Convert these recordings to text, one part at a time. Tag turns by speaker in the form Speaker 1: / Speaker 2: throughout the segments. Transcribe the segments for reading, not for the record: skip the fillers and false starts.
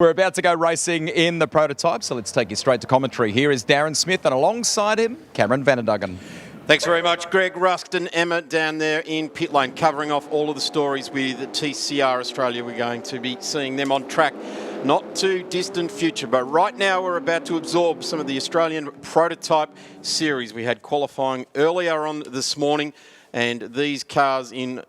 Speaker 1: We're about to go racing in the prototype, so let's take you straight to commentary. Here is Darren Smith, and alongside him, Cameron Vanderdugan.
Speaker 2: Thanks very much, Greg, Rusk and Emma down there in pit lane, covering off all of the stories with TCR Australia. We're going to be seeing them on track not too distant future, but right now we're about to absorb some of the Australian prototype series. We had qualifying earlier on this morning, and these cars in,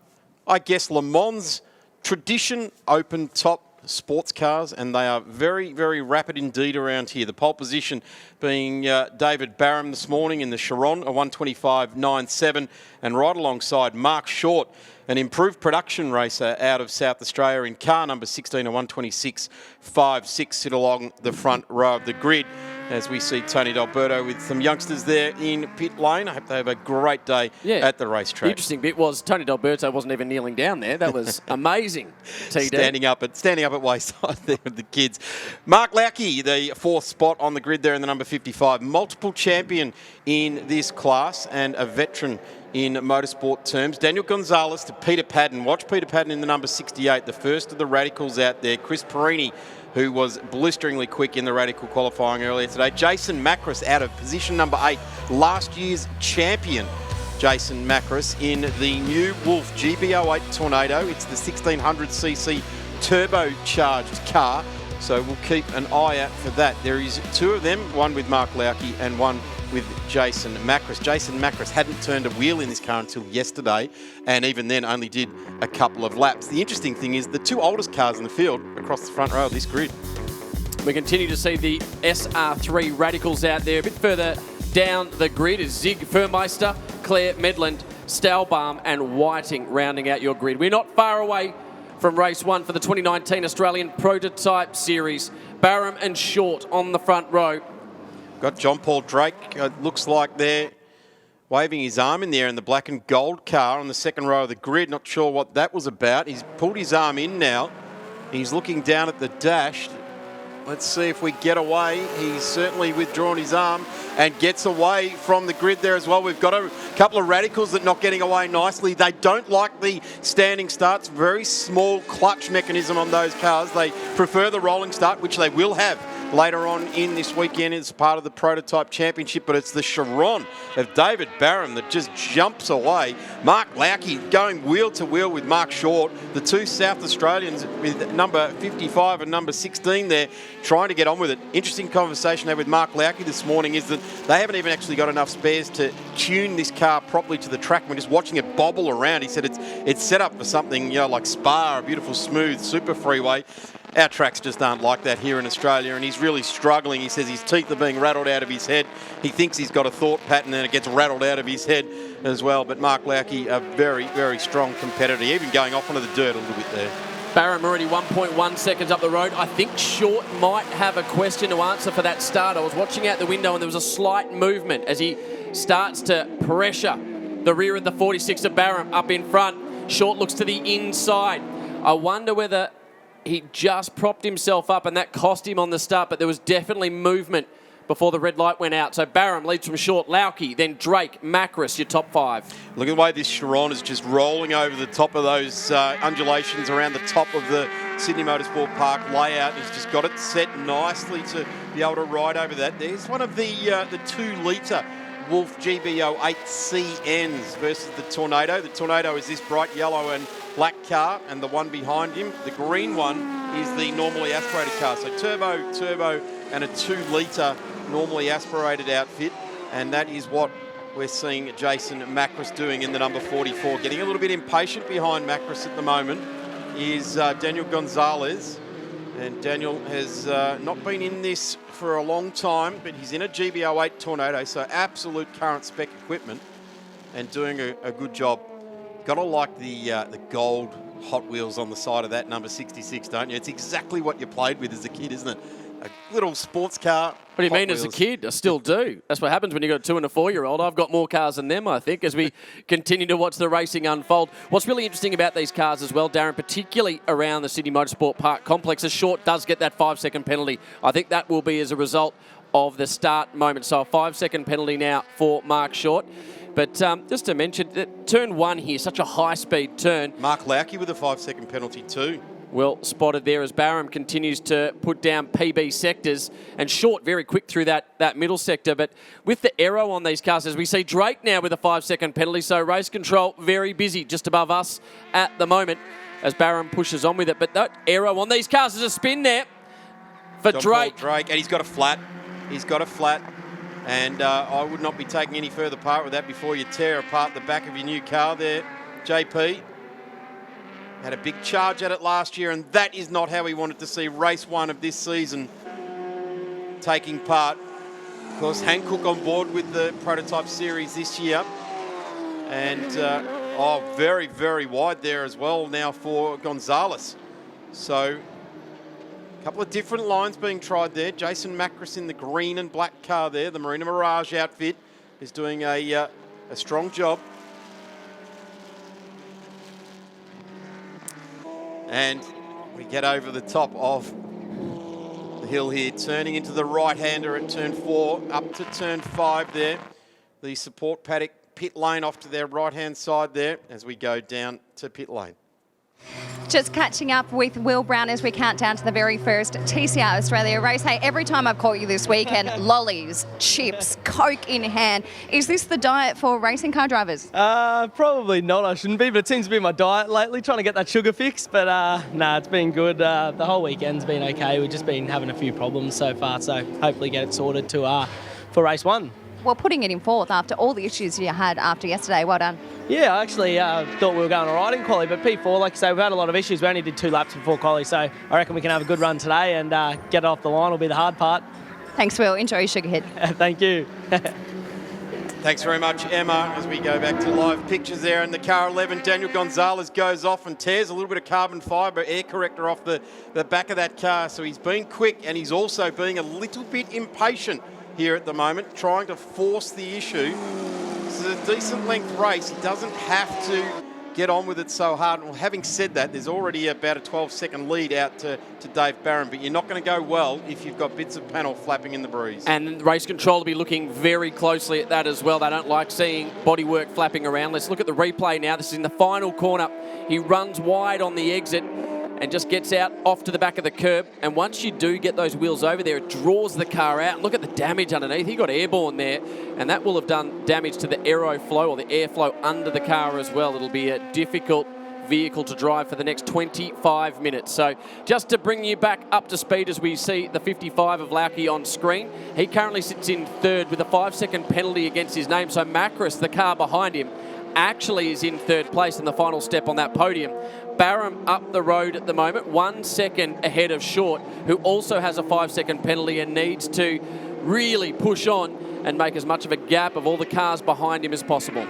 Speaker 2: I guess, Le Mans tradition, open top sports cars, and they are very, very rapid indeed around here. The pole position being David Barham this morning in the Shannons, a 125.97, and right alongside Mark Short, an improved production racer out of South Australia in car number 16, a 126.56, sit along the front row of the grid as we see Tony D'Alberto with some youngsters there in pit lane. I hope they have a great day at the racetrack.
Speaker 3: The interesting bit was Tony D'Alberto wasn't even kneeling down there. That was amazing. TD.
Speaker 2: Standing up at wayside there with the kids. Mark Lauke, the fourth spot on the grid there in the number 55. Multiple champion in this class and a veteran in motorsport terms. Daniel Gonzalez to Peter Padden. Watch Peter Padden in the number 68, the first of the radicals out there. Chris Perini, who was blisteringly quick in the radical qualifying earlier today. Jason Macris out of position number 8, last year's champion. Jason Macris in the new Wolf GBO8 Tornado. It's the 1600cc turbocharged car, so we'll keep an eye out for that. There is two of them, one with Mark Lauke and one with Jason Macris. Jason Macris hadn't turned a wheel in this car until yesterday, and even then only did a couple of laps. The interesting thing is the two oldest cars in the field across the front row of this grid.
Speaker 3: We continue to see the SR3 radicals out there. A bit further down the grid is Zig Furmeister, Claire Medland, Stahlbaum and Whiting rounding out your grid. We're not far away from race 1 for the 2019 Australian Prototype Series. Barham and Short on the front row.
Speaker 2: Got John Paul Drake, looks like they're waving his arm in there in the black and gold car on the second row of the grid. Not sure what that was about. He's pulled his arm in now. He's looking down at the dash. Let's see if we get away. He's certainly withdrawn his arm and gets away from the grid there as well. We've got a couple of radicals that are not getting away nicely. They don't like the standing starts. Very small clutch mechanism on those cars. They prefer the rolling start, which they will have later on in this weekend as part of the Prototype Championship, but it's the Shannons of David Barham that just jumps away. Mark Lauke going wheel to wheel with Mark Short, the two South Australians with number 55 and number 16 there, trying to get on with it. Interesting conversation there with Mark Lauke this morning is that they haven't even actually got enough spares to tune this car properly to the track. We're just watching it bobble around. He said it's set up for something, like Spa, a beautiful, smooth, super freeway. Our tracks just aren't like that here in Australia, and he's really struggling. He says his teeth are being rattled out of his head. He thinks he's got a thought pattern and it gets rattled out of his head as well. But Mark Lauke, a very, very strong competitor, even going off onto the dirt a little bit there.
Speaker 3: Barham already 1.1 seconds up the road. I think Short might have a question to answer for that start. I was watching out the window and there was a slight movement as he starts to pressure the rear of the 46 of Barham up in front. Short looks to the inside. I wonder whether he just propped himself up and that cost him on the start, but there was definitely movement before the red light went out. So Barham leads from Short, Lauke, then Drake, Macris, your top 5.
Speaker 2: Look at the way this Shannons is just rolling over the top of those undulations around the top of the Sydney Motorsport Park layout. He's just got it set nicely to be able to ride over that. There's one of the 2-litre Wolf GBO 8CNs versus the Tornado. The Tornado is this bright yellow and black car, and the one behind him, the green one, is the normally aspirated car. So turbo, and a 2-litre normally aspirated outfit, and that is what we're seeing Jason Macris doing in the number 44. Getting a little bit impatient behind Macris at the moment is Daniel Gonzalez, and Daniel has not been in this for a long time, but he's in a GBO8 Tornado, so absolute current spec equipment, and doing a good job. Gotta like the gold Hot Wheels on the side of that number 66, don't you? It's exactly what you played with as a kid, isn't it? A little sports car.
Speaker 3: What do you mean as a kid? I still do. That's what happens when you've got a 2- and a 4-year-old. I've got more cars than them, I think, as we continue to watch the racing unfold. What's really interesting about these cars as well, Darren, particularly around the Sydney Motorsport Park complex, as Short does get that 5-second penalty. I think that will be as a result of the start moment. So a 5-second penalty now for Mark Short. But just to mention, that turn 1 here, such a high-speed turn.
Speaker 2: Mark Lauke with a 5-second penalty too.
Speaker 3: Well spotted there as Barham continues to put down PB sectors, and Short very quick through that middle sector. But with the aero on these cars, as we see Drake now with a 5-second penalty, so race control very busy just above us at the moment as Barham pushes on with it. But that aero on these cars is a spin there for Drake.
Speaker 2: And he's got a flat. He's got a flat. And I would not be taking any further part with that before you tear apart the back of your new car there, JP. Had a big charge at it last year, and that is not how we wanted to see race 1 of this season taking part. Of course, Hankook on board with the prototype series this year. And, very, very wide there as well now for Gonzalez. So, a couple of different lines being tried there. Jason Macris in the green and black car there. The Marina Mirage outfit is doing a strong job. And we get over the top of the hill here, turning into the right-hander at turn 4, up to turn 5 there. The support paddock pit lane off to their right-hand side there as we go down to pit lane.
Speaker 4: Just catching up with Will Brown as we count down to the very first TCR Australia race. Hey, every time I've caught you this weekend, lollies, chips, Coke in hand. Is this the diet for racing car drivers?
Speaker 5: Probably not, I shouldn't be, but it seems to be my diet lately, trying to get that sugar fix. But it's been good. The whole weekend's been okay. We've just been having a few problems so far, so hopefully get it sorted for race 1.
Speaker 4: Well, putting it in 4th after all the issues you had after yesterday, well done.
Speaker 5: Yeah, I actually thought we were going all right in quali, but P4, like I say, we've had a lot of issues. We only did 2 laps before quali, so I reckon we can have a good run today and get it off the line will be the hard part.
Speaker 4: Thanks, Will. Enjoy your sugar hit.
Speaker 5: Thank you.
Speaker 2: Thanks very much, Emma, as we go back to live pictures there. And the car 11, Daniel Gonzalez goes off and tears a little bit of carbon fibre air corrector off the back of that car. So he's being quick, and he's also being a little bit impatient here at the moment, trying to force the issue. This is a decent length race. He doesn't have to get on with it so hard. Well, having said that, there's already about a 12-second lead out to Dave Barham, but you're not going to go well if you've got bits of panel flapping in the breeze.
Speaker 3: And race control will be looking very closely at that as well. They don't like seeing bodywork flapping around. Let's look at the replay now. This is in the final corner. He runs wide on the exit and just gets out off to the back of the curb. And once you do get those wheels over there, it draws the car out. And look at the damage underneath. He got airborne there, and that will have done damage to the aeroflow or the airflow under the car as well. It'll be a difficult vehicle to drive for the next 25 minutes. So just to bring you back up to speed as we see the 55 of Lauke on screen, he currently sits in 3rd with a 5-second penalty against his name. So Macris, the car behind him, actually is in 3rd place in the final step on that podium. Barham up the road at the moment, 1 second ahead of Short, who also has a 5-second penalty and needs to really push on and make as much of a gap of all the cars behind him as possible.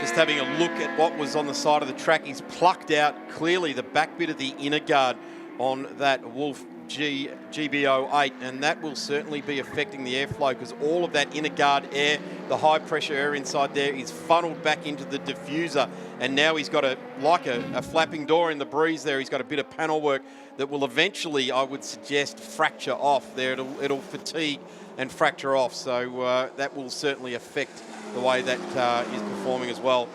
Speaker 2: Just having a look at what was on the side of the track, he's plucked out clearly the back bit of the inner guard on that Wolf GBO8, and that will certainly be affecting the airflow because all of that inner guard air, the high pressure air inside there, is funneled back into the diffuser, and now he's got a flapping door in the breeze there. He's got a bit of panel work that will eventually, I would suggest, fracture off there. It'll fatigue and fracture off, so that will certainly affect the way that car is performing as well.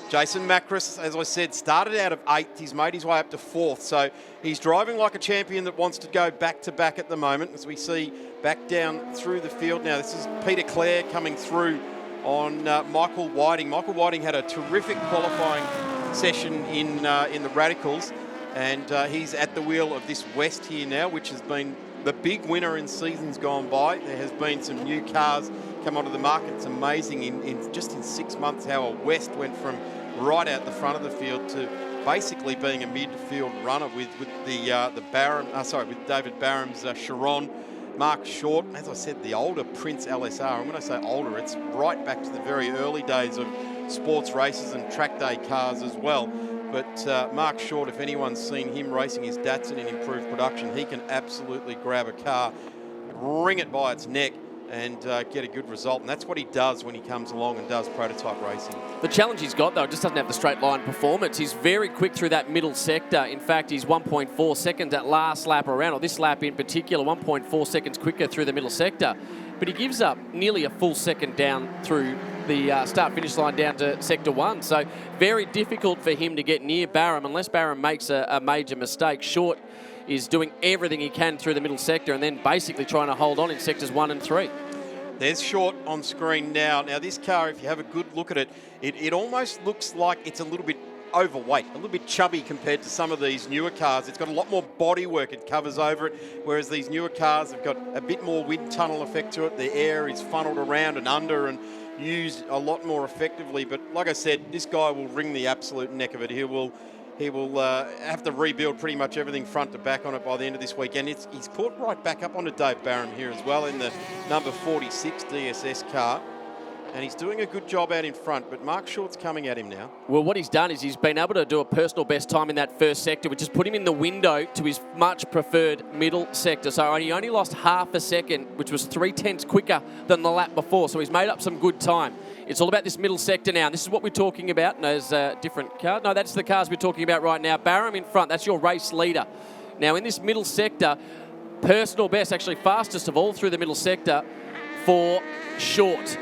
Speaker 2: Jason Macris, as I said, started out of 8th. He's made his way up to 4th. So he's driving like a champion that wants to go back-to-back at the moment, as we see back down through the field now. This is Peter Clare coming through on Michael Whiting. Michael Whiting had a terrific qualifying session in the Radicals, and he's at the wheel of this West here now, which has been the big winner in seasons gone by. There has been some new cars come onto the market. It's amazing in just in 6 months how a West went from right out the front of the field to basically being a midfield runner with David Barham's Chiron, Mark Short. As I said, the older Prince LSR. And when I say older, it's right back to the very early days of sports races and track day cars as well. But Mark Short, if anyone's seen him racing his Datsun in improved production, he can absolutely grab a car, wring it by its neck, and get a good result. And that's what he does when he comes along and does prototype racing.
Speaker 3: The challenge he's got, though, just doesn't have the straight line performance. He's very quick through that middle sector. In fact, he's 1.4 seconds at last lap around, or this lap in particular, 1.4 seconds quicker through the middle sector. But he gives up nearly a full second down through the start-finish line down to Sector 1. So very difficult for him to get near Barham unless Barham makes a major mistake. Short is doing everything he can through the middle sector and then basically trying to hold on in Sectors 1 and 3.
Speaker 2: There's Short on screen now. Now this car, if you have a good look at it, it almost looks like it's a little bit overweight, a little bit chubby compared to some of these newer cars. It's got a lot more bodywork it covers over it, whereas these newer cars have got a bit more wind tunnel effect to it. The air is funneled around and under and used a lot more effectively. But like I said, this guy will wring the absolute neck of it. He will have to rebuild pretty much everything front to back on it by the end of this weekend. He's caught right back up onto Dave Barham here as well in the number 46 DSS car. And he's doing a good job out in front, but Mark Short's coming at him now.
Speaker 3: Well, what he's done is he's been able to do a personal best time in that first sector, which has put him in the window to his much preferred middle sector. So he only lost half a second, which was 0.3 quicker than the lap before. So he's made up some good time. It's all about this middle sector now. And this is what we're talking about. And there's a different car. No, that's the cars we're talking about right now. Barham in front. That's your race leader. Now, in this middle sector, personal best, actually fastest of all through the middle sector for Short.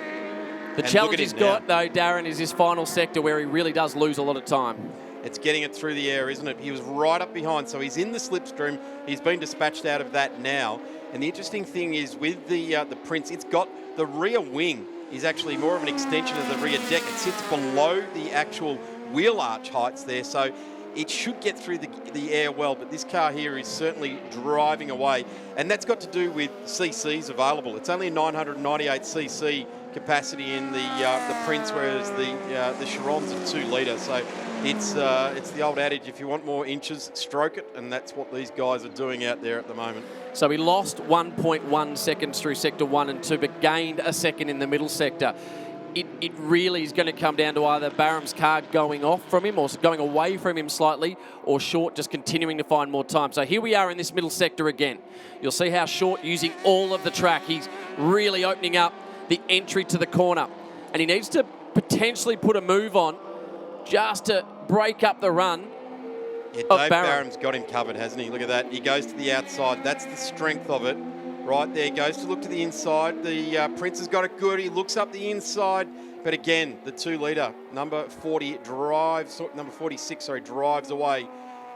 Speaker 3: The challenge he's got, though, Darren, is his final sector where he really does lose a lot of time.
Speaker 2: It's getting it through the air, isn't it? He was right up behind, so he's in the slipstream. He's been dispatched out of that now. And the interesting thing is with the Prince, it's got the rear wing is actually more of an extension of the rear deck. It sits below the actual wheel arch heights there, so it should get through the air well, but this car here is certainly driving away. And that's got to do with CCs available. It's only a 998cc capacity in the Prince, whereas the Shannons are 2 litre. So it's the old adage, if you want more inches, stroke it, and that's what these guys are doing out there at the moment.
Speaker 3: So he lost 1.1 seconds through Sector 1 and 2, but gained a second in the middle sector. It really is going to come down to either Barham's car going off from him or going away from him slightly, or Short just continuing to find more time. So here we are in this middle sector again. You'll see how Short using all of the track. He's really opening up the entry to the corner, and he needs to potentially put a move on just to break up the run.
Speaker 2: Yeah, Dave Barham's got him covered, hasn't he? Look at that. He goes to the outside. That's the strength of it. Right there, goes to look to the inside. The Prince has got it good. He looks up the inside. But again, the 2 litre, number 46, drives away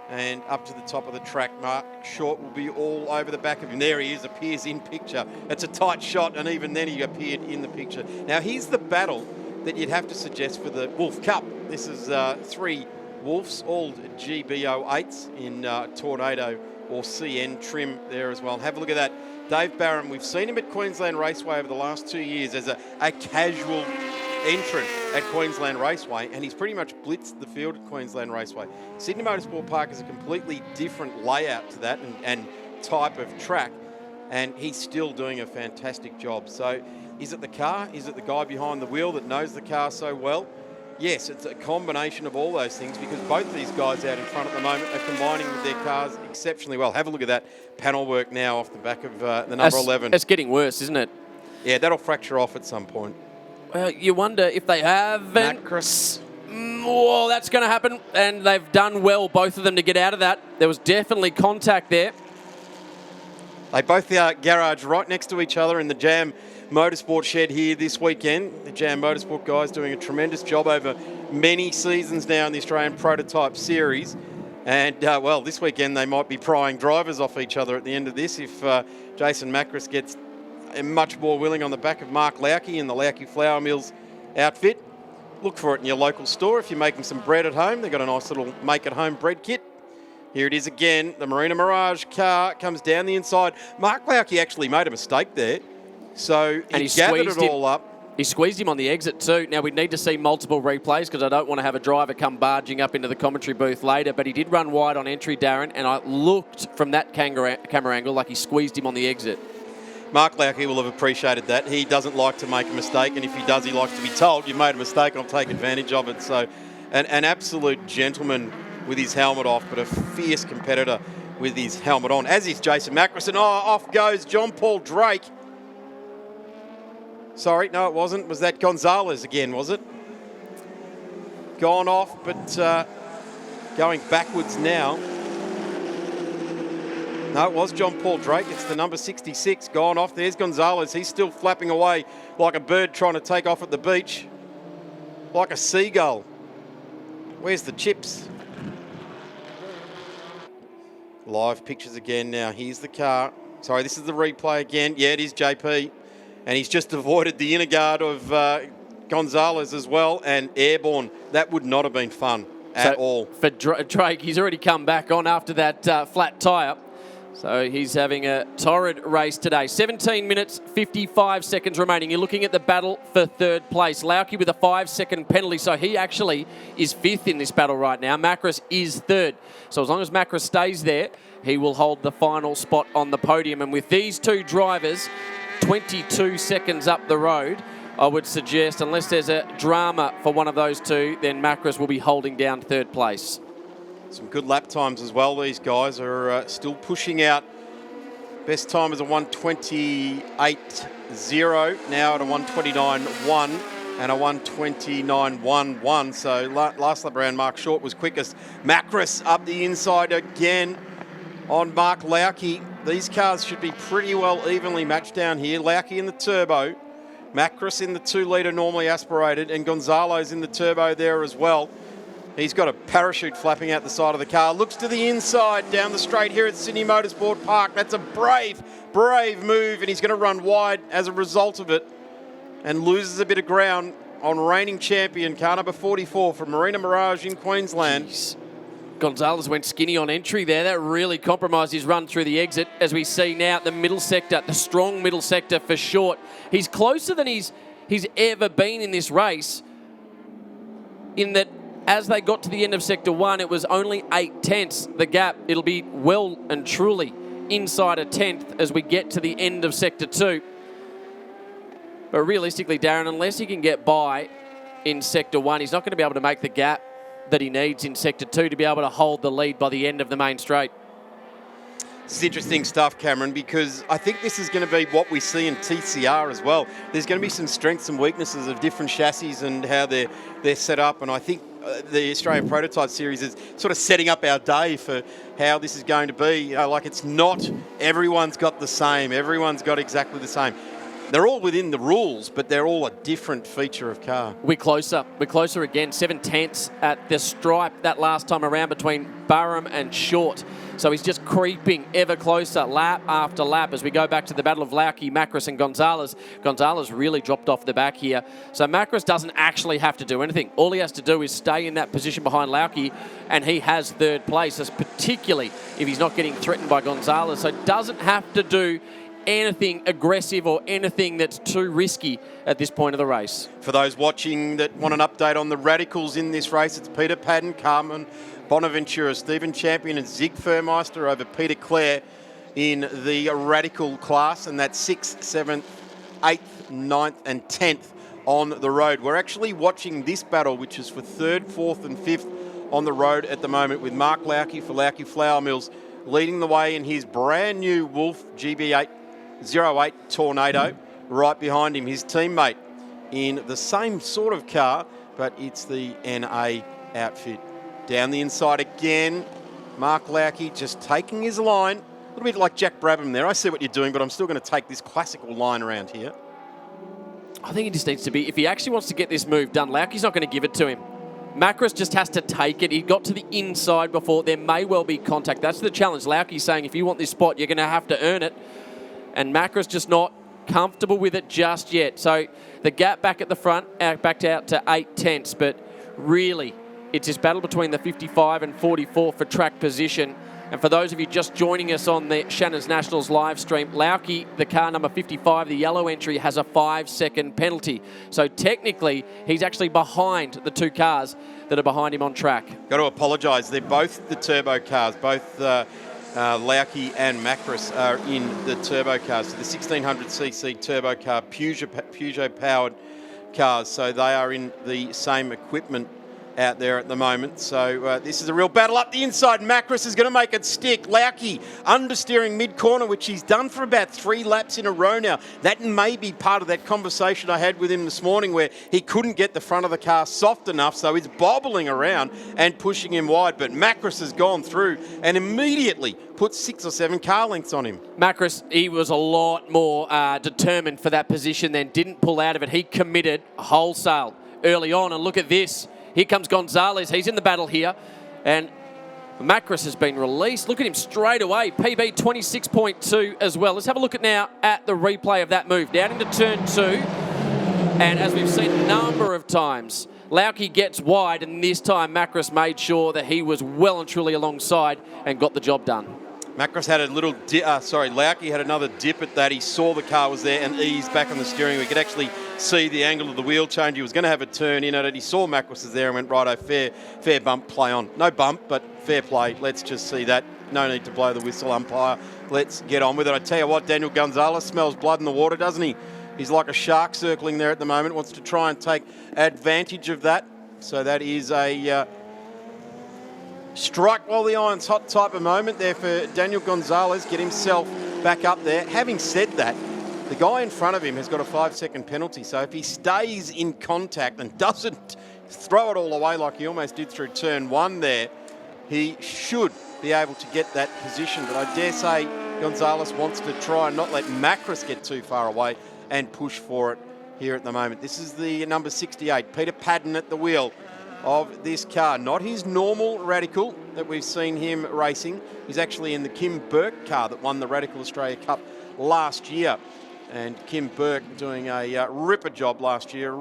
Speaker 2: and up to the top of the track. Mark Short will be all over the back of him. There he is, appears in picture. It's a tight shot, and even then he appeared in the picture. Now, here's the battle that you'd have to suggest for the Wolf Cup. This is 3 Wolves, all GBO8s in Tornado or CN trim there as well. Have a look at that. Dave Barham, we've seen him at Queensland Raceway over the last 2 years as a casual entrant at Queensland Raceway, and he's pretty much blitzed the field at Queensland Raceway. Sydney Motorsport Park is a completely different layout to that and type of track, and he's still doing a fantastic job. So is it the car? Is it the guy behind the wheel that knows the car so well? Yes, it's a combination of all those things, because both of these guys out in front at the moment are combining with their cars exceptionally well. Have a look at that panel work now off the back of the number 11.
Speaker 3: It's getting worse, isn't it?
Speaker 2: Yeah, that'll fracture off at some point.
Speaker 3: Well, you wonder if they haven't. Well, that's going to happen, and they've done well, both of them, to get out of that. There was definitely contact there.
Speaker 2: They both garage right next to each other in the Jam Motorsport shed here this weekend. The Jam Motorsport guys doing a tremendous job over many seasons now in the Australian Prototype Series. And, well, this weekend they might be prying drivers off each other at the end of this if Jason Macris gets much more willing on the back of Mark Lauke in the Lauke Flour Mills outfit. Look for it in your local store if you're making some bread at home. They've got a nice little make-at-home bread kit. Here it is again. The Marina Mirage car comes down the inside. Mark Lauke actually made a mistake there. So he gathered it all up.
Speaker 3: He squeezed him on the exit too. Now, we'd need to see multiple replays because I don't want to have a driver come barging up into the commentary booth later, but he did run wide on entry, Darren, and I looked from that camera angle like he squeezed him on the exit.
Speaker 2: Mark Lauke will have appreciated that. He doesn't like to make a mistake, and if he does, he likes to be told, you've made a mistake, I'll take advantage of it. So an absolute gentleman with his helmet off, but a fierce competitor with his helmet on, as is Jason Macris. And off goes John Paul Drake. Sorry, no, it wasn't. Was that Gonzalez again, was it? Gone off, but going backwards now. No, it was John Paul Drake. It's the number 66 gone off. There's Gonzalez. He's still flapping away like a bird trying to take off at the beach. like a seagull. Where's the chips? Live pictures again now. Here's the car. Sorry, this is the replay again. Yeah, it is JP. And he's just avoided the inner guard of Gonzalez as well, and airborne. That would not have been fun at all.
Speaker 3: For Drake, he's already come back on after that flat tyre. So he's having a torrid race today. 17 minutes, 55 seconds remaining. You're looking at the battle for third place. Lauke with a 5-second penalty, so he actually is fifth in this battle right now. Macris is third. So as long as Macris stays there, he will hold the final spot on the podium. And with these two drivers 22 seconds up the road, I would suggest, unless there's a drama for one of those two, then Macris will be holding down third place.
Speaker 2: Some good lap times as well. These guys are still pushing out. Best time is a 1:28.0, now at a 1:29.1 and a 1:29.11. So last lap around, Mark Short was quickest. Macris up the inside again on Mark Lauke. These cars should be pretty well evenly matched down here. Lauke in the turbo, Macris in the 2-litre normally aspirated, and Gonzalo's in the turbo there as well. He's got a parachute flapping out the side of the car. Looks to the inside down the straight here at Sydney Motorsport Park. That's a brave move, and he's going to run wide as a result of it and loses a bit of ground on reigning champion, car number 44 from Marina Mirage in Queensland.
Speaker 3: Jeez. Gonzalez went skinny on entry there. That really compromised his run through the exit. As we see now, the middle sector, the strong middle sector for Short. He's closer than he's ever been in this race, in that as they got to the end of Sector 1, it was only 8 tenths the gap. It'll be well and truly inside a tenth as we get to the end of Sector 2. But realistically, Darren, unless he can get by in Sector 1, he's not going to be able to make the gap that he needs in Sector 2 to be able to hold the lead by the end of the main straight.
Speaker 2: It's interesting stuff, Cameron, because I think this is going to be what we see in TCR as well. There's going to be some strengths and weaknesses of different chassis and how they're set up, and I think the Australian Prototype Series is sort of setting up our day for how this is going to be. Like, it's not everyone's got the same, everyone's got exactly the same. They're all within the rules, but they're all a different feature of car.
Speaker 3: We're closer again. 7 tenths at the stripe that last time around between Barham and Short. So he's just creeping ever closer, lap after lap, as we go back to the battle of Lauke, Macris and Gonzalez. Gonzalez really dropped off the back here. So Macris doesn't actually have to do anything. All he has to do is stay in that position behind Lauke, and he has third place, particularly if he's not getting threatened by Gonzalez. So doesn't have to do anything aggressive or anything that's too risky at this point of the race.
Speaker 2: For those watching that want an update on the radicals in this race, it's Peter Padden, Carmen Bonaventura, Stephen Champion and Zig Furmeister over Peter Clare in the radical class, and that's 6th, 7th, 8th, 9th and 10th on the road. We're actually watching this battle, which is for 3rd, 4th and 5th on the road at the moment, with Mark Lauke for Lauke Flour Mills leading the way in his brand new Wolf GB808 Tornado. Right behind him, his teammate in the same sort of car, but it's the NA outfit. Down the inside again, Mark Lauke just taking his line. A little bit like Jack Brabham there. I see what you're doing, but I'm still going to take this classical line around here.
Speaker 3: I think he just needs to be, if he actually wants to get this move done, Lauke's not going to give it to him. Macris just has to take it. He got to the inside before. There may well be contact. That's the challenge. Lauke's saying, if you want this spot, you're going to have to earn it. And Macris just not comfortable with it just yet. So the gap back at the front, backed out to 8 tenths, but really it's this battle between the 55 and 44 for track position. And for those of you just joining us on the Shannons Nationals live stream, Lauke, the car number 55, the yellow entry, has a 5-second penalty. So technically, he's actually behind the two cars that are behind him on track.
Speaker 2: Got to apologise. They're both the turbo cars. Both Lauke and Macris are in the turbo cars. So the 1600cc turbo car, Peugeot-powered cars. So they are in the same equipment out there at the moment. So this is a real battle up the inside. Macris is going to make it stick. Lauke understeering mid-corner, which he's done for about 3 laps in a row now. That may be part of that conversation I had with him this morning, where he couldn't get the front of the car soft enough, so he's bobbling around and pushing him wide. But Macris has gone through and immediately put 6 or 7 car lengths on him.
Speaker 3: Macris, he was a lot more determined for that position, then didn't pull out of it. He committed wholesale early on. And look at this. Here comes Gonzalez. He's in the battle here. And Macris has been released. Look at him straight away. PB 26.2 as well. Let's have a look now at the replay of that move. Down into turn 2. And as we've seen a number of times, Lauke gets wide, and this time Macris made sure that he was well and truly alongside and got the job done.
Speaker 2: Macris had a little Lauke had another dip at that. He saw the car was there and eased back on the steering. We could actually see the angle of the wheel change. He was going to have a turn in at it. He saw Macris was there and went, righto, fair bump, play on. No bump, but fair play. Let's just see that. No need to blow the whistle, umpire. Let's get on with it. I tell you what, Daniel Gonzalez smells blood in the water, doesn't he? He's like a shark circling there at the moment, wants to try and take advantage of that. So that is a strike while the iron's hot type of moment there for Daniel Gonzalez. Get himself back up there. Having said that, the guy in front of him has got a 5-second penalty. So if he stays in contact and doesn't throw it all away like he almost did through turn 1 there, he should be able to get that position. But I dare say Gonzalez wants to try and not let Macris get too far away and push for it here at the moment. This is the number 68, Peter Padden at the wheel of this car. Not his normal Radical that we've seen him racing. He's actually in the Kim Burke car that won the Radical Australia Cup last year. And Kim Burke doing a ripper job last year.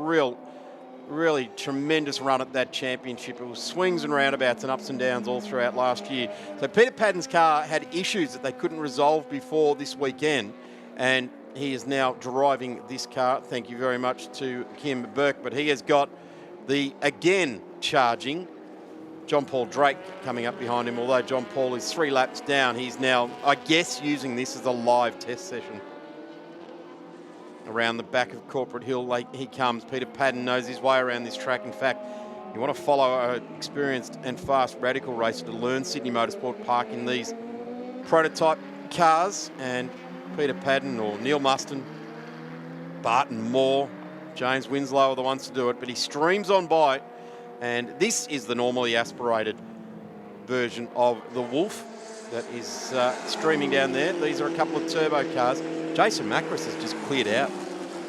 Speaker 2: Really tremendous run at that championship. It was swings and roundabouts and ups and downs all throughout last year. So Peter Padden's car had issues that they couldn't resolve before this weekend. And he is now driving this car. Thank you very much to Kim Burke. But he has got the, again, charging John Paul Drake coming up behind him. Although John Paul is 3 laps down, he's now, I guess, using this as a live test session. Around the back of Corporate Hill, he comes. Peter Padden knows his way around this track. In fact, you want to follow an experienced and fast Radical racer to learn Sydney Motorsport, park in these prototype cars, and Peter Padden or Neil Muston, Barton Moore, James Winslow are the ones to do it, but he streams on by, and this is the normally aspirated version of the Wolf that is streaming down there. These are a couple of turbo cars. Jason Macris has just cleared out.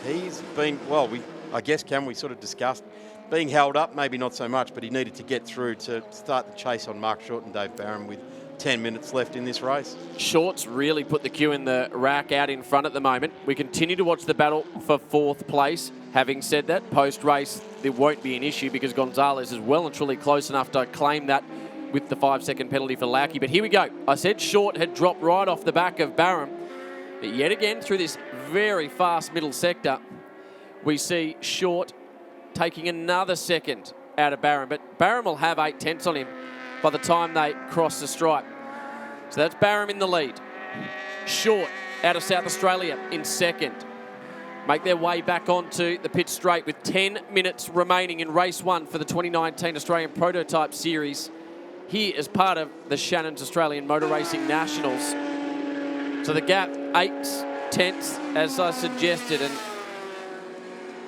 Speaker 2: He's been, well, I guess we sort of discussed being held up, maybe not so much, but he needed to get through to start the chase on Mark Short and Dave Barham with 10 minutes left in this race.
Speaker 3: Short's really put the queue in the rack out in front at the moment. We continue to watch the battle for 4th place. Having said that, post-race, there won't be an issue because Gonzalez is well and truly close enough to claim that with the 5-second penalty for Lauke. But here we go. I said Short had dropped right off the back of Barham. But yet again, through this very fast middle sector, we see Short taking another second out of Barham. But Barham will have 8 tenths on him by the time they cross the stripe. So that's Barham in the lead. Short out of South Australia in second. Make their way back onto the pit straight with 10 minutes remaining in race 1 for the 2019 Australian Prototype Series here as part of the Shannons Australian Motor Racing Nationals. So the gap, 8 tenths, as I suggested. And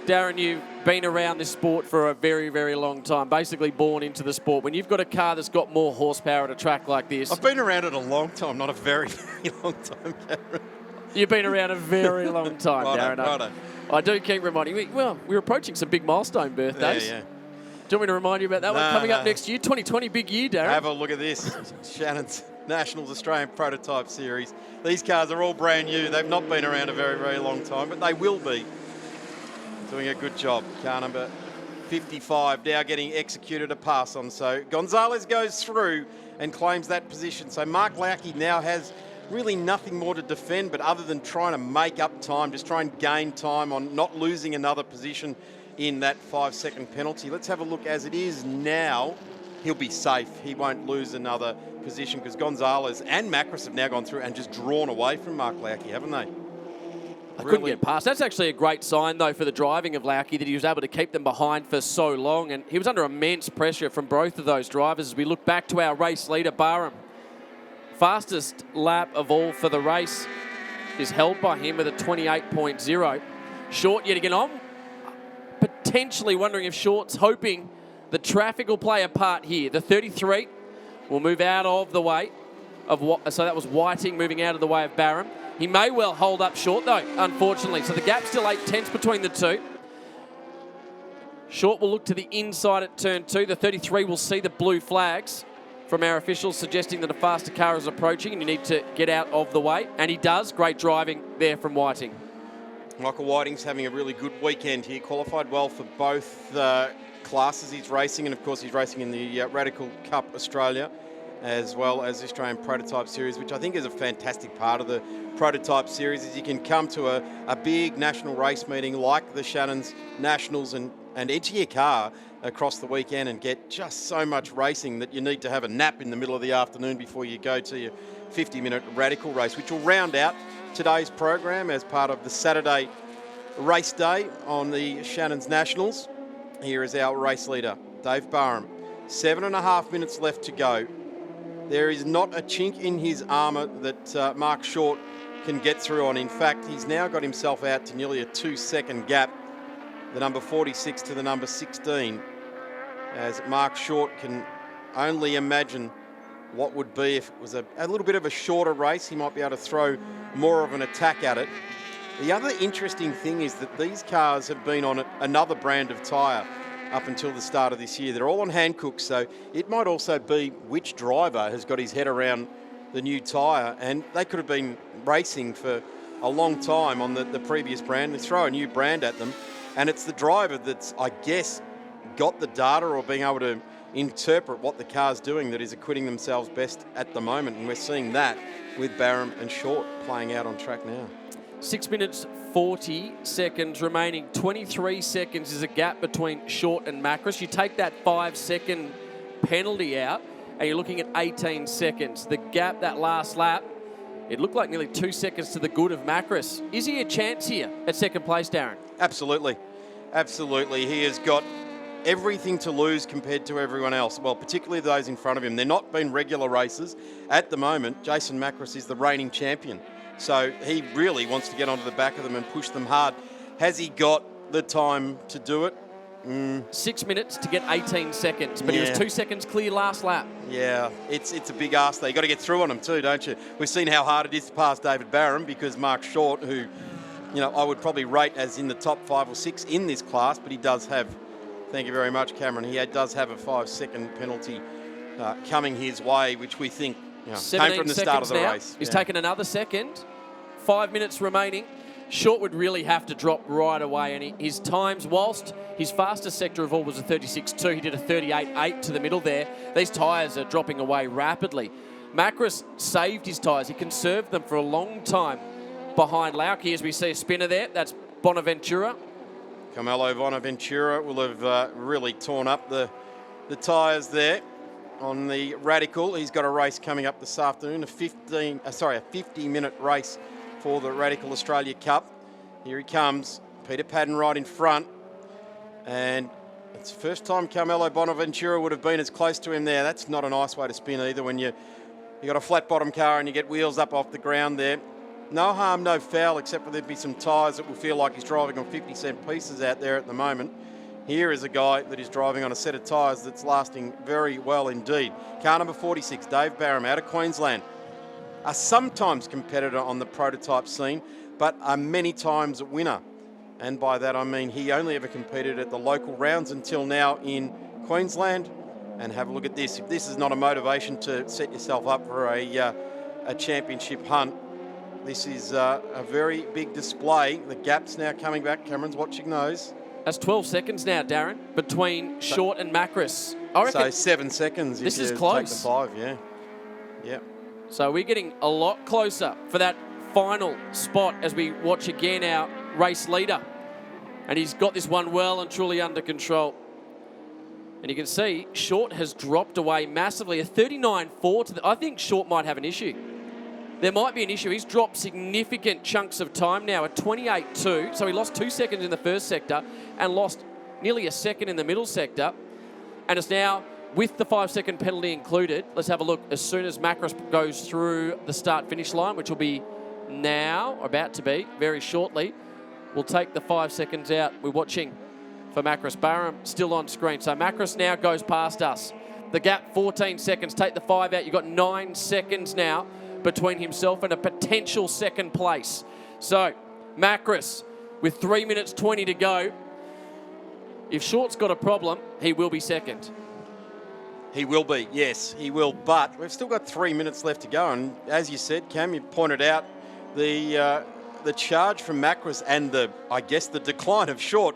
Speaker 3: Darren, you've been around this sport for a very, very long time, basically born into the sport. When you've got a car that's got more horsepower at a track like this...
Speaker 2: I've been around it a long time, not a very, very long time, Darren.
Speaker 3: You've been around a very long time, Darren.
Speaker 2: Righto.
Speaker 3: I do keep reminding you. Well, we're approaching some big milestone birthdays.
Speaker 2: Yeah.
Speaker 3: Do you want me to remind you about that one coming up next year? 2020, big year, Darren.
Speaker 2: Have a look at this. Shannon's Nationals Australian Prototype Series. These cars are all brand new. They've not been around a very, very long time, but they will be. Doing a good job. Car number 55 now getting executed a pass on. So Gonzalez goes through and claims that position. So Mark Lauke now has really nothing more to defend, but other than trying to make up time, just try and gain time on not losing another position in that 5-second penalty. Let's have a look as it is now. He'll be safe. He won't lose another position because Gonzalez and Macris have now gone through and just drawn away from Mark Lauke, haven't they?
Speaker 3: I couldn't get past. That's actually a great sign, though, for the driving of Lauke, that he was able to keep them behind for so long. And he was under immense pressure from both of those drivers as we look back to our race leader, Barham. Fastest lap of all for the race is held by him with a 28.0. Short yet again. I'm potentially wondering if Short's hoping the traffic will play a part here. The 33 will move out of the way of what, so that was Whiting moving out of the way of Barham. He may well hold up Short though, unfortunately. So the gap's still 8 tenths between the two. Short will look to the inside at turn 2. The 33 will see the blue flags from our officials suggesting that a faster car is approaching and you need to get out of the way. And he does. Great driving there from Whiting.
Speaker 2: Michael Whiting's having a really good weekend here. Qualified well for both classes he's racing, and of course he's racing in the Radical Cup Australia as well as the Australian Prototype Series, which I think is a fantastic part of the Prototype Series, is you can come to a big national race meeting like the Shannons Nationals and enter your car across the weekend and get just so much racing that you need to have a nap in the middle of the afternoon before you go to your 50-minute Radical race, which will round out today's program as part of the Saturday race day on the Shannons Nationals. Here is our race leader, Dave Barham. 7.5 minutes left to go. There is not a chink in his armour that Mark Short can get through on. In fact, he's now got himself out to nearly a 2-second gap, the number 46 to the number 16, as Mark Short can only imagine what would be if it was a little bit of a shorter race. He might be able to throw more of an attack at it. The other interesting thing is that these cars have been on another brand of tyre up until the start of this year. They're all on Hankook, so it might also be which driver has got his head around the new tyre, and they could have been racing for a long time on the previous brand. They throw a new brand at them, and it's the driver that's, I guess, got the data or being able to interpret what the car's doing that is acquitting themselves best at the moment, and we're seeing that with Barham and Short playing out on track now.
Speaker 3: 6 minutes 40 seconds remaining. 23 seconds is a gap between Short and Macris. You take that 5-second penalty out and you're looking at 18 seconds. The gap, that last lap, it looked like nearly 2 seconds to the good of Macris. Is he a chance here at second place, Darren?
Speaker 2: Absolutely. Absolutely. He has got everything to lose compared to everyone else. Well, particularly those in front of him. They're not been regular races. At the moment, Jason Macris is the reigning champion. So he really wants to get onto the back of them and push them hard. Has he got the time to do it?
Speaker 3: 6 minutes to get 18 seconds, but he was 2 seconds clear last lap.
Speaker 2: Yeah, it's a big ask there. You've got to get through on him too, don't you? We've seen how hard it is to pass David Barham because Mark Short, who, I would probably rate as in the top 5 or 6 in this class, but he does have, thank you very much, Cameron, he does have a 5-second penalty coming his way, which we think came from the start of the race.
Speaker 3: He's taken another second. 5 minutes remaining. Short would really have to drop right away, and his times, whilst his fastest sector of all was a 36.2, he did a 38.8 to the middle there. These tyres are dropping away rapidly. Macris saved his tyres. He conserved them for a long time behind Lauke, as we see a spinner there. That's Bonaventura.
Speaker 2: Carmelo Bonaventura will have really torn up the tyres there on the Radical. He's got a race coming up this afternoon, a 50-minute race for the Radical Australia Cup. Here he comes, Peter Padden right in front, and it's the first time Carmelo Bonaventura would have been as close to him there. That's not a nice way to spin either when you got a flat bottom car and you get wheels up off the ground there. No harm, no foul, except for there'd be some tyres that will feel like he's driving on 50-cent pieces out there at the moment. Here is a guy that is driving on a set of tyres that's lasting very well indeed. Car number 46, Dave Barham, out of Queensland. A sometimes competitor on the prototype scene, but a many times a winner. And by that I mean he only ever competed at the local rounds until now in Queensland. And have a look at this. If this is not a motivation to set yourself up for a championship hunt, this is a very big display. The gap's now coming back. Cameron's watching those.
Speaker 3: That's 12 seconds now, Darren, between Short and Macris. I reckon
Speaker 2: so 7 seconds.
Speaker 3: This
Speaker 2: if
Speaker 3: is
Speaker 2: you
Speaker 3: close.
Speaker 2: Take the 5, yeah. Yeah.
Speaker 3: So we're getting a lot closer for that final spot as we watch again our race leader. And he's got this one well and truly under control. And you can see Short has dropped away massively. A 39.4 to I think Short might have an issue. There might be an issue. He's dropped significant chunks of time now at 28.2. So he lost 2 seconds in the first sector and lost nearly a second in the middle sector. And it's now, with the 5-second penalty included, let's have a look as soon as Macris goes through the start-finish line, which will be now, or about to be, very shortly. We'll take the 5 seconds out. We're watching for Macris. Barham still on screen. So Macris now goes past us. The gap, 14 seconds. Take the 5 out. You've got 9 seconds now between himself and a potential second place. So Macris, with 3 minutes 20 to go, If Short's got a problem, he will be second.
Speaker 2: He will be, yes, he will. But we've still got 3 minutes left to go. And as you said, Cam, you pointed out the charge from Macris and the decline of Short.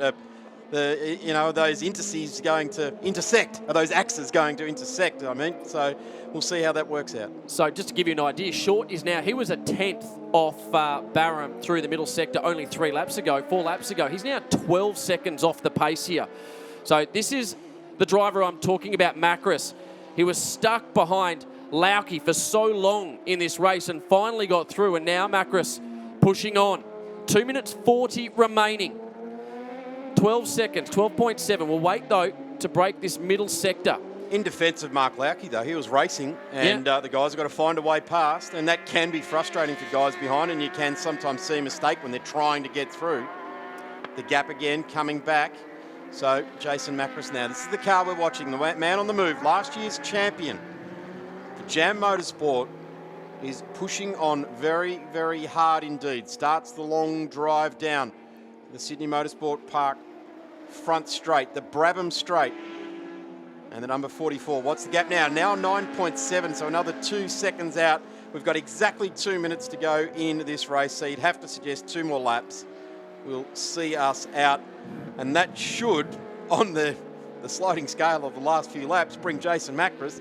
Speaker 2: Those indices going to intersect. Are those axes going to intersect? So we'll see how that works out.
Speaker 3: So just to give you an idea, Short is now, he was a 10th off Barham through the middle sector only 4 laps ago. He's now 12 seconds off the pace here. So this is the driver I'm talking about, Macris. He was stuck behind Lauke for so long in this race and finally got through, and now Macris pushing on. 2 minutes 40 remaining. 12 seconds, 12.7. We'll wait, though, to break this middle sector.
Speaker 2: In defence of Mark Lauke, though, he was racing, and the guys have got to find a way past, and that can be frustrating for guys behind, and you can sometimes see a mistake when they're trying to get through. The gap again coming back. So Jason Macris now. This is the car we're watching, the man on the move. Last year's champion for Jam Motorsport is pushing on very, very hard indeed. Starts the long drive down the Sydney Motorsport Park front straight, the Brabham straight, and the number 44. What's the gap now? Now 9.7, so another 2 seconds out. We've got exactly 2 minutes to go in this race, so you'd have to suggest 2 more laps will see us out, and that should, on the sliding scale of the last few laps, bring Jason Macris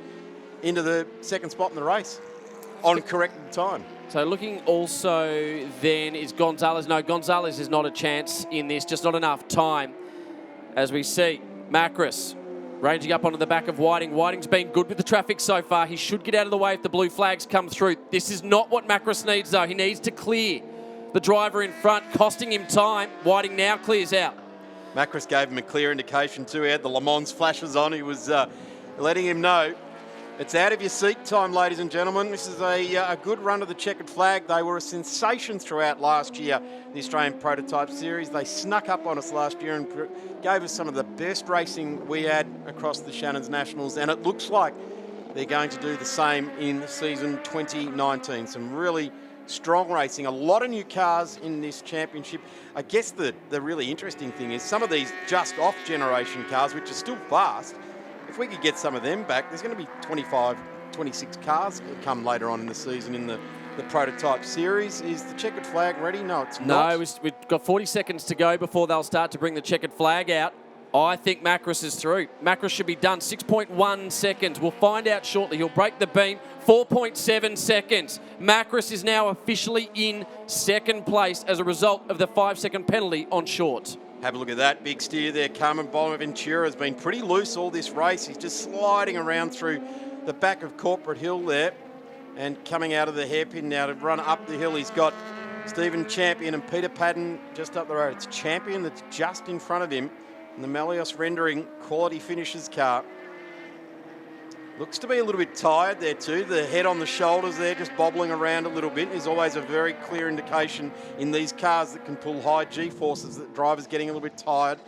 Speaker 2: into the second spot in the race on corrected time.
Speaker 3: So looking also then is Gonzalez. No, Gonzalez is not a chance in this, just not enough time. As we see, Macris ranging up onto the back of Whiting. Whiting's been good with the traffic so far. He should get out of the way if the blue flags come through. This is not what Macris needs, though. He needs to clear the driver in front, costing him time. Whiting now clears out.
Speaker 2: Macris gave him a clear indication too. He had the Le Mans flashes on. He was letting him know it's out of your seat time, ladies and gentlemen. This is a good run of the checkered flag. They were a sensation throughout last year, the Australian Prototype Series. They snuck up on us last year and gave us some of the best racing we had across the Shannons Nationals, and it looks like they're going to do the same in season 2019. Some really strong racing, a lot of new cars in this championship. I guess the really interesting thing is some of these just off generation cars, which are still fast, if we could get some of them back, there's going to be 25, 26 cars that come later on in the season in the Prototype Series. Is the checkered flag ready? No, it's not.
Speaker 3: No, we've got 40 seconds to go before they'll start to bring the checkered flag out. I think Macris is through. Macris should be done. 6.1 seconds. We'll find out shortly. He'll break the beam. 4.7 seconds. Macris is now officially in second place as a result of the 5-second penalty on Short.
Speaker 2: Have a look at that big steer there. Carmen Bonaventura has been pretty loose all this race. He's just sliding around through the back of Corporate Hill there and coming out of the hairpin now to run up the hill. He's got Stephen Champion and Peter Padden just up the road. It's Champion that's just in front of him in the Melios Rendering Quality Finishes car. Looks to be a little bit tired there too. The head on the shoulders there, just bobbling around a little bit, is always a very clear indication in these cars that can pull high G-forces that drivers getting a little bit tired.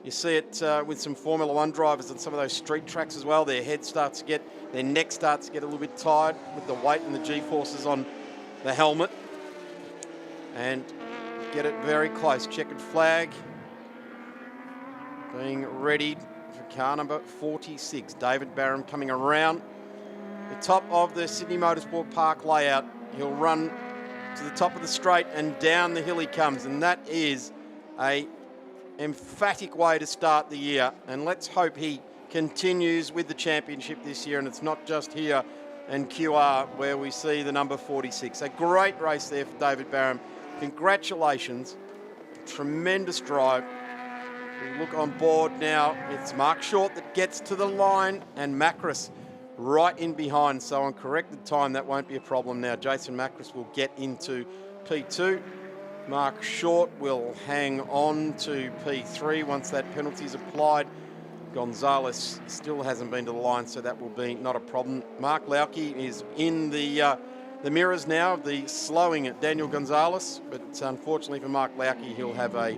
Speaker 2: You see it with some Formula One drivers on some of those street tracks as well. Their head starts to get, their neck starts to get a little bit tired with the weight and the G-forces on the helmet. And get it very close. Checkered flag being readied. Car number 46, David Barham coming around the top of the Sydney Motorsport Park layout. He'll run to the top of the straight and down the hill he comes, and that is a emphatic way to start the year. And let's hope he continues with the championship this year, and it's not just here in QR where we see the number 46. A great race there for David Barham. Congratulations, tremendous drive. We look on board now, it's Mark Short that gets to the line and Macris right in behind. So on corrected time, that won't be a problem now. Jason Macris will get into P2. Mark Short will hang on to P3 once that penalty is applied. Gonzalez still hasn't been to the line, so that will be not a problem. Mark Lauke is in the mirrors now of the slowing Daniel Gonzalez, but unfortunately for Mark Lauke, he'll have a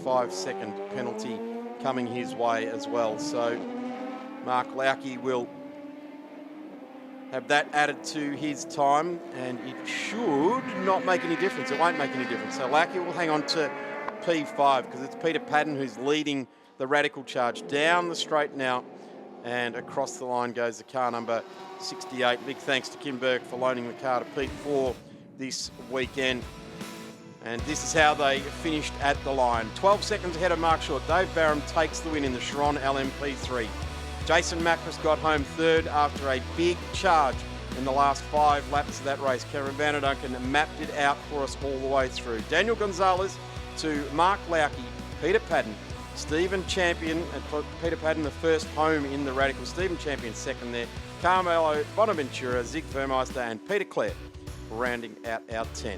Speaker 2: 5-second penalty coming his way as well. So Mark Lauke will have that added to his time, and it should not make any difference. It won't make any difference. So Lauke will hang on to P5 because it's Peter Padden who's leading the Radical charge. Down the straight now, and across the line goes the car number 68. Big thanks to Kim Burke for loaning the car to Pete for this weekend. And this is how they finished at the line. 12 seconds ahead of Mark Short. Dave Barham takes the win in the Chiron LMP3. Jason Macris got home third after a big charge in the last 5 laps of that race. Cameron Vanderducken mapped it out for us all the way through. Daniel Gonzalez to Mark Lauke, Peter Padden, Stephen Champion, and Peter Padden the first home in the Radical. Stephen Champion second there. Carmelo Bonaventura, Zig Vermeister and Peter Clare rounding out our 10.